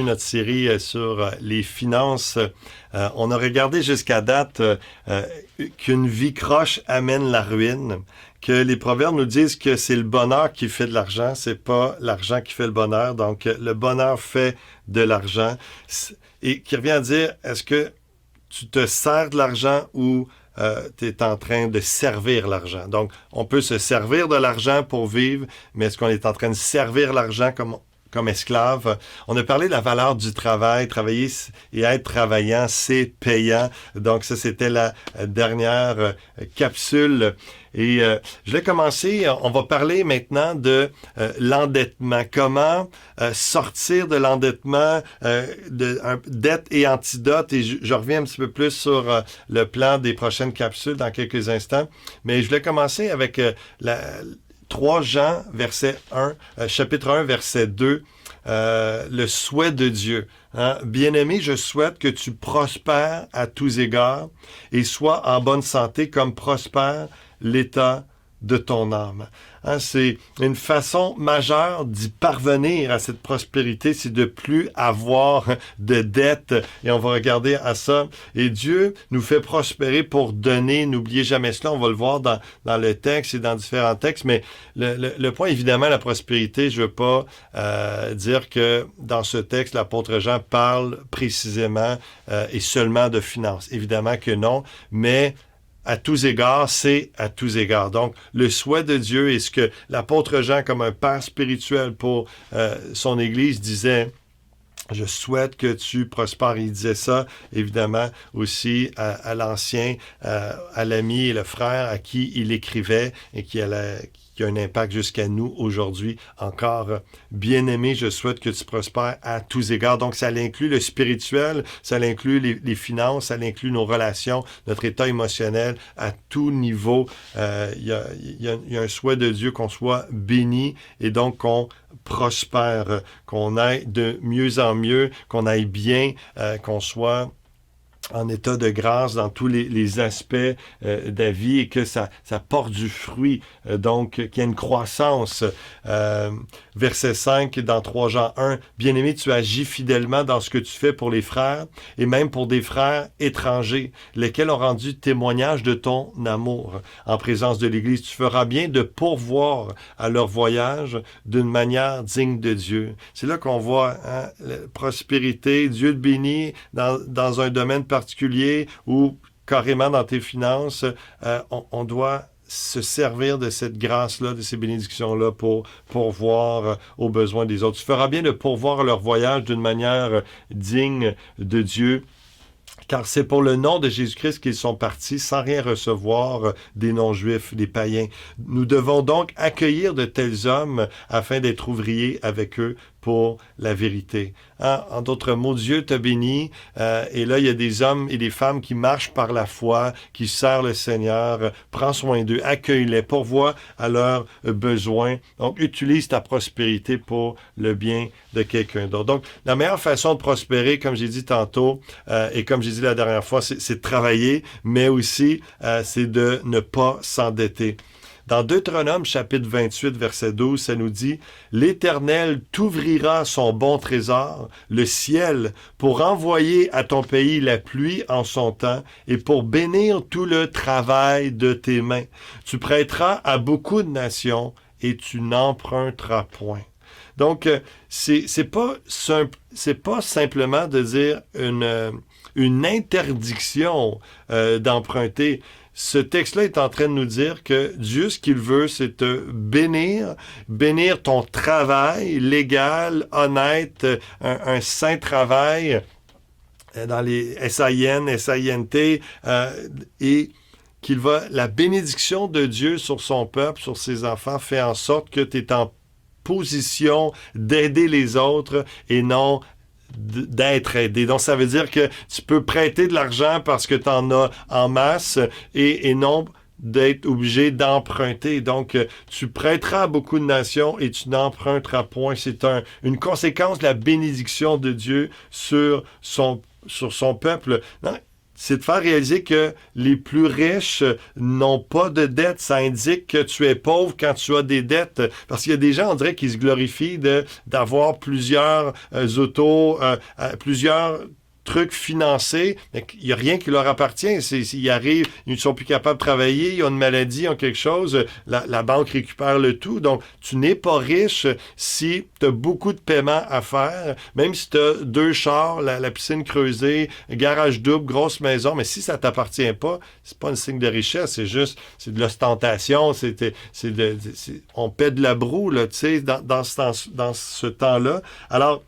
notre série sur les finances. On a regardé jusqu'à date qu'une vie croche amène la ruine, que les proverbes nous disent que c'est le bonheur qui fait de l'argent, c'est pas l'argent qui fait le bonheur. Donc, le bonheur fait de l'argent. Et qui revient à dire, est-ce que tu te sers de l'argent ou tu es en train de servir l'argent? Donc, on peut se servir de l'argent pour vivre, mais est-ce qu'on est en train de servir l'argent comme esclave? On a parlé de la valeur du travail. Travailler et être travaillant, c'est payant. Donc, ça, c'était la dernière capsule. Et je vais commencer, on va parler maintenant de l'endettement. Comment sortir de l'endettement, de dette et antidote. Et je reviens un petit peu plus sur le plan des prochaines capsules dans quelques instants. Mais je vais commencer avec 3 Jean, verset 1, chapitre 1, verset 2, le souhait de Dieu. Hein? Bien-aimé, je souhaite que tu prospères à tous égards et sois en bonne santé comme prospère l'état de ton âme. Hein, c'est une façon majeure d'y parvenir à cette prospérité, c'est de plus avoir de dettes. Et on va regarder à ça. Et Dieu nous fait prospérer pour donner. N'oubliez jamais cela. On va le voir dans le texte et dans différents textes. Mais le point, évidemment, la prospérité, je ne veux pas dire que dans ce texte, l'apôtre Jean parle précisément et seulement de finances. Évidemment que non, mais à tous égards, c'est à tous égards. Donc, le souhait de Dieu est ce que l'apôtre Jean, comme un père spirituel pour son Église, disait, je souhaite que tu prospères. Il disait ça, évidemment, aussi à l'ancien, à l'ami et le frère à qui il écrivait et qui a un impact jusqu'à nous aujourd'hui encore. Bien-aimé, je souhaite que tu prospères à tous égards. Donc, ça inclut le spirituel, ça inclut les finances, ça inclut nos relations, notre état émotionnel à tout niveau. Il y a un souhait de Dieu qu'on soit béni et donc qu'on prospère, qu'on aille de mieux en mieux, qu'on aille bien, qu'on soit en état de grâce dans tous les aspects de la vie et que ça porte du fruit, donc qu'il y ait une croissance. Verset 5 dans 3 Jean 1, « Bien-aimé, tu agis fidèlement dans ce que tu fais pour les frères et même pour des frères étrangers, lesquels ont rendu témoignage de ton amour. En présence de l'Église, tu feras bien de pourvoir à leur voyage d'une manière digne de Dieu. » C'est là qu'on voit la prospérité, Dieu te bénit dans un domaine particulier ou carrément dans tes finances. On doit se servir de cette grâce-là, de ces bénédictions-là pour pourvoir aux besoins des autres. Tu feras bien de pourvoir leur voyage d'une manière digne de Dieu, car c'est pour le nom de Jésus-Christ qu'ils sont partis sans rien recevoir des non-juifs, des païens. Nous devons donc accueillir de tels hommes afin d'être ouvriers avec eux pour la vérité. Hein? En d'autres mots, Dieu t'a béni et là, il y a des hommes et des femmes qui marchent par la foi, qui servent le Seigneur. Prends soin d'eux, accueille-les, pourvois à leurs besoins. Donc, utilise ta prospérité pour le bien de quelqu'un d'autre. Donc, la meilleure façon de prospérer, comme j'ai dit tantôt, et comme j'ai dit la dernière fois, c'est de travailler, mais aussi c'est de ne pas s'endetter. Dans Deutéronome, chapitre 28, verset 12, ça nous dit « L'Éternel t'ouvrira son bon trésor, le ciel, pour envoyer à ton pays la pluie en son temps et pour bénir tout le travail de tes mains. Tu prêteras à beaucoup de nations et tu n'emprunteras point. » Donc, c'est pas simplement de dire une interdiction d'emprunter. Ce texte-là est en train de nous dire que Dieu, ce qu'il veut, c'est te bénir ton travail légal, honnête, un saint travail dans les SAIN, SAINT, et la bénédiction de Dieu sur son peuple, sur ses enfants, fait en sorte que tu es en position d'aider les autres et non d'être aidé. Donc, ça veut dire que tu peux prêter de l'argent parce que tu en as en masse et non d'être obligé d'emprunter. Donc, tu prêteras à beaucoup de nations et tu n'emprunteras point. C'est une conséquence de la bénédiction de Dieu sur son peuple. Non? c'est de faire réaliser que les plus riches n'ont pas de dettes. Ça indique que tu es pauvre quand tu as des dettes. Parce qu'il y a des gens, on dirait, qui se glorifient d'avoir plusieurs autos, plusieurs trucs financés, mais il n'y a rien qui leur appartient. S'ils arrivent, ils ne sont plus capables de travailler, ils ont une maladie, ils ont quelque chose, la banque récupère le tout. Donc, tu n'es pas riche si tu as beaucoup de paiements à faire, même si tu as 2 chars, la piscine creusée, garage double, grosse maison, mais si ça ne t'appartient pas, c'est pas un signe de richesse, c'est de l'ostentation, on paie de la broue, là, tu sais, dans ce temps-là. Alors,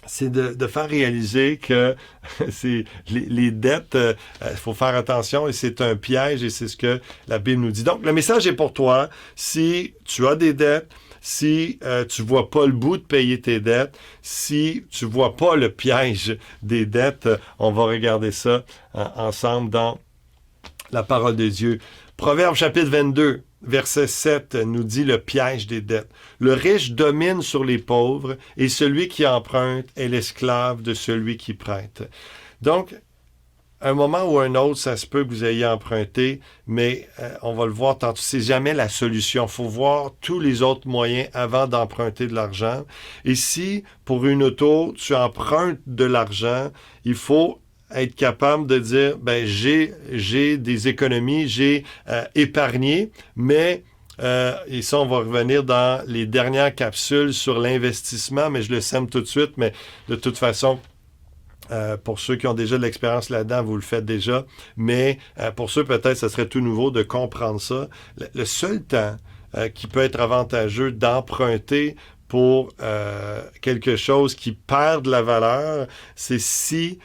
c'est de faire réaliser que les dettes, il faut faire attention et c'est un piège et c'est ce que la Bible nous dit. Donc, le message est pour toi. Si tu as des dettes, si tu vois pas le bout de payer tes dettes, si tu vois pas le piège des dettes, on va regarder ça ensemble dans la parole de Dieu. Proverbe chapitre 22. Verset 7 nous dit le piège des dettes. Le riche domine sur les pauvres et celui qui emprunte est l'esclave de celui qui prête. Donc, à un moment ou un autre, ça se peut que vous ayez emprunté, mais on va le voir tantôt, c'est jamais la solution. Il faut voir tous les autres moyens avant d'emprunter de l'argent. Et si, pour une auto, tu empruntes de l'argent, il faut être capable de dire, ben j'ai des économies, j'ai épargné, mais et ça, on va revenir dans les dernières capsules sur l'investissement, mais je le sème tout de suite, mais de toute façon, pour ceux qui ont déjà de l'expérience là-dedans, vous le faites déjà, mais pour ceux peut-être, ce serait tout nouveau de comprendre ça. Le seul temps qui peut être avantageux d'emprunter pour quelque chose qui perd de la valeur, c'est si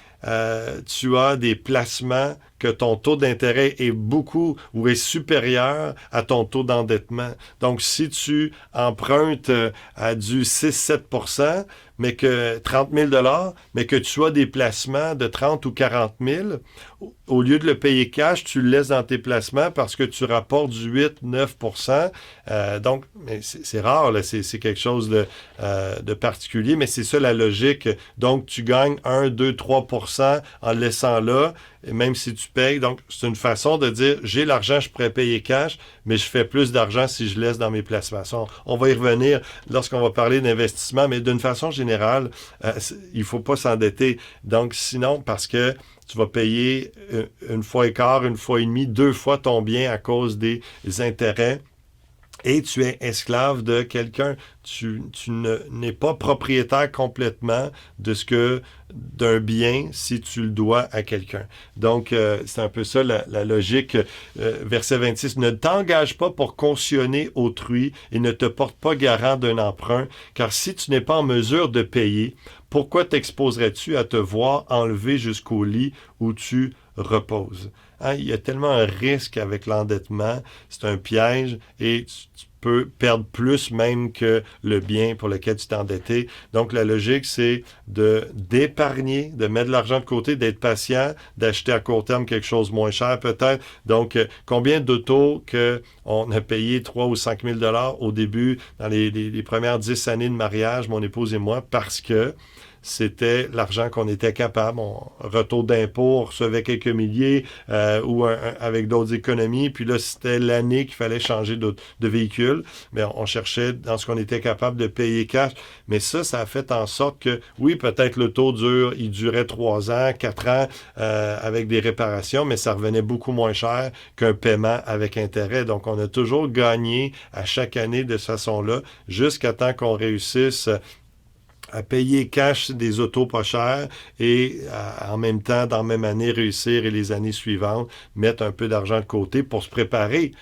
tu as des placements que ton taux d'intérêt est beaucoup ou est supérieur à ton taux d'endettement. Donc, si tu empruntes à du 6-7%, mais que 30 000 $, mais que tu as des placements de 30 ou 40 000, au lieu de le payer cash, tu le laisses dans tes placements parce que tu rapportes du 8-9%. Donc, mais c'est rare, là, c'est quelque chose de particulier, mais c'est ça la logique. Donc, tu gagnes 1, 2, 3% en le laissant là, et même si tu payes. Donc, c'est une façon de dire, j'ai l'argent, je pourrais payer cash, mais je fais plus d'argent si je laisse dans mes placements. On va y revenir lorsqu'on va parler d'investissement, mais d'une façon générale, il ne faut pas s'endetter. Donc, sinon, parce que tu vas payer une fois et quart, une fois et demie, 2 fois ton bien à cause des intérêts. Et tu es esclave de quelqu'un. Tu n'es pas propriétaire complètement d'un bien si tu le dois à quelqu'un. Donc, c'est un peu ça la logique. Verset 26, ne t'engage pas pour cautionner autrui et ne te porte pas garant d'un emprunt, car si tu n'es pas en mesure de payer, pourquoi t'exposerais-tu à te voir enlever jusqu'au lit où tu reposes? Hein, il y a tellement un risque avec l'endettement, c'est un piège et tu peux perdre plus même que le bien pour lequel tu t'es endetté. Donc, la logique, c'est d'épargner, de mettre de l'argent de côté, d'être patient, d'acheter à court terme quelque chose moins cher peut-être. Donc, combien d'autos qu'on a payé 3 ou 5 000 $ au début, dans les premières 10 années de mariage, mon épouse et moi, parce que c'était l'argent qu'on était capable. Retour d'impôt, on recevait quelques milliers ou avec d'autres économies. Puis là, c'était l'année qu'il fallait changer de véhicule. Mais on cherchait dans ce qu'on était capable de payer cash. Mais ça a fait en sorte que, oui, peut-être le taux il durait 3 ans, 4 ans avec des réparations, mais ça revenait beaucoup moins cher qu'un paiement avec intérêt. Donc, on a toujours gagné à chaque année de cette façon-là jusqu'à temps qu'on réussisse à payer cash des autos pas chères et en même temps, dans la même année, réussir et les années suivantes, mettre un peu d'argent de côté pour se préparer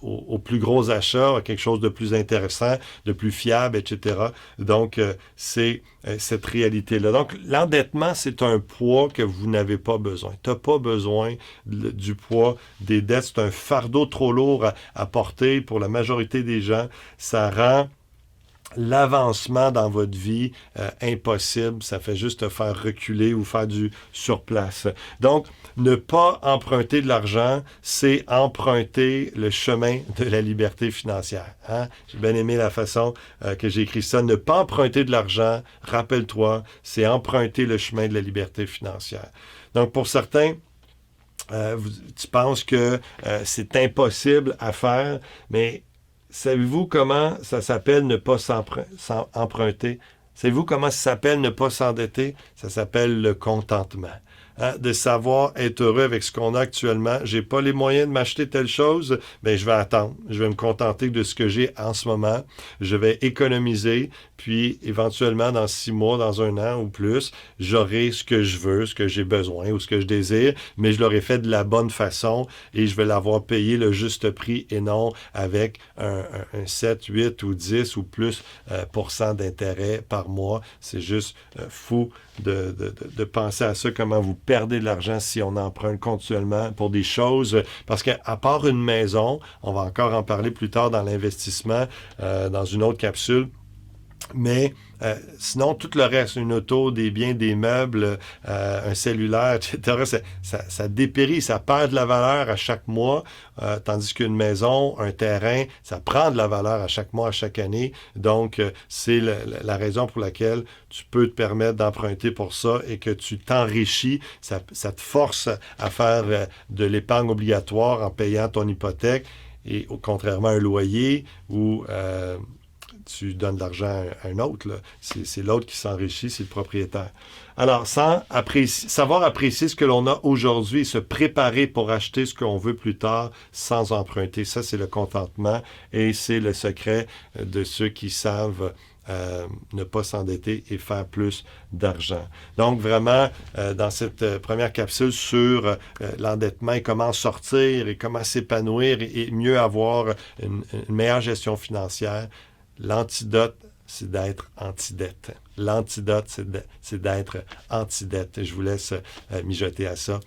aux plus gros achats, à quelque chose de plus intéressant, de plus fiable, etc. Donc, c'est cette réalité-là. Donc, l'endettement, c'est un poids que vous n'avez pas besoin. Tu n'as pas besoin du poids des dettes. C'est un fardeau trop lourd à porter pour la majorité des gens. Ça rend l'avancement dans votre vie impossible, ça fait juste te faire reculer ou faire du surplace. Donc, ne pas emprunter de l'argent, c'est emprunter le chemin de la liberté financière. Hein? J'ai bien aimé la façon que j'ai écrit ça. Ne pas emprunter de l'argent, rappelle-toi, c'est emprunter le chemin de la liberté financière. Donc, pour certains, Tu penses que c'est impossible à faire, mais savez-vous comment ça s'appelle ne pas emprunter? Savez-vous comment ça s'appelle ne pas s'endetter? Ça s'appelle le contentement. Hein, de savoir être heureux avec ce qu'on a actuellement. J'ai pas les moyens de m'acheter telle chose, ben je vais attendre. Je vais me contenter de ce que j'ai en ce moment. Je vais économiser, puis éventuellement dans 6 mois, dans un an ou plus, j'aurai ce que je veux, ce que j'ai besoin ou ce que je désire, mais je l'aurai fait de la bonne façon et je vais l'avoir payé le juste prix et non avec un 7, 8 ou 10 ou plus % d'intérêt par mois. C'est juste fou de penser à ça, comment vous perdez de l'argent si on emprunte continuellement pour des choses, parce qu'à part une maison, on va encore en parler plus tard dans l'investissement, dans une autre capsule, mais sinon, tout le reste, une auto, des biens, des meubles, un cellulaire, etc., ça dépérit, ça perd de la valeur à chaque mois, tandis qu'une maison, un terrain, ça prend de la valeur à chaque mois, à chaque année. Donc, c'est la raison pour laquelle tu peux te permettre d'emprunter pour ça et que tu t'enrichis. Ça te force à faire de l'épargne obligatoire en payant ton hypothèque et contrairement à un loyer où tu donnes de l'argent à un autre. Là. C'est l'autre qui s'enrichit, c'est le propriétaire. Alors, savoir apprécier ce que l'on a aujourd'hui et se préparer pour acheter ce qu'on veut plus tard sans emprunter, ça, c'est le contentement et c'est le secret de ceux qui savent ne pas s'endetter et faire plus d'argent. Donc, vraiment, dans cette première capsule sur l'endettement et comment sortir et comment s'épanouir et mieux avoir une meilleure gestion financière, l'antidote, c'est d'être anti-dette. L'antidote, c'est d'être anti-dette. Je vous laisse mijoter à ça.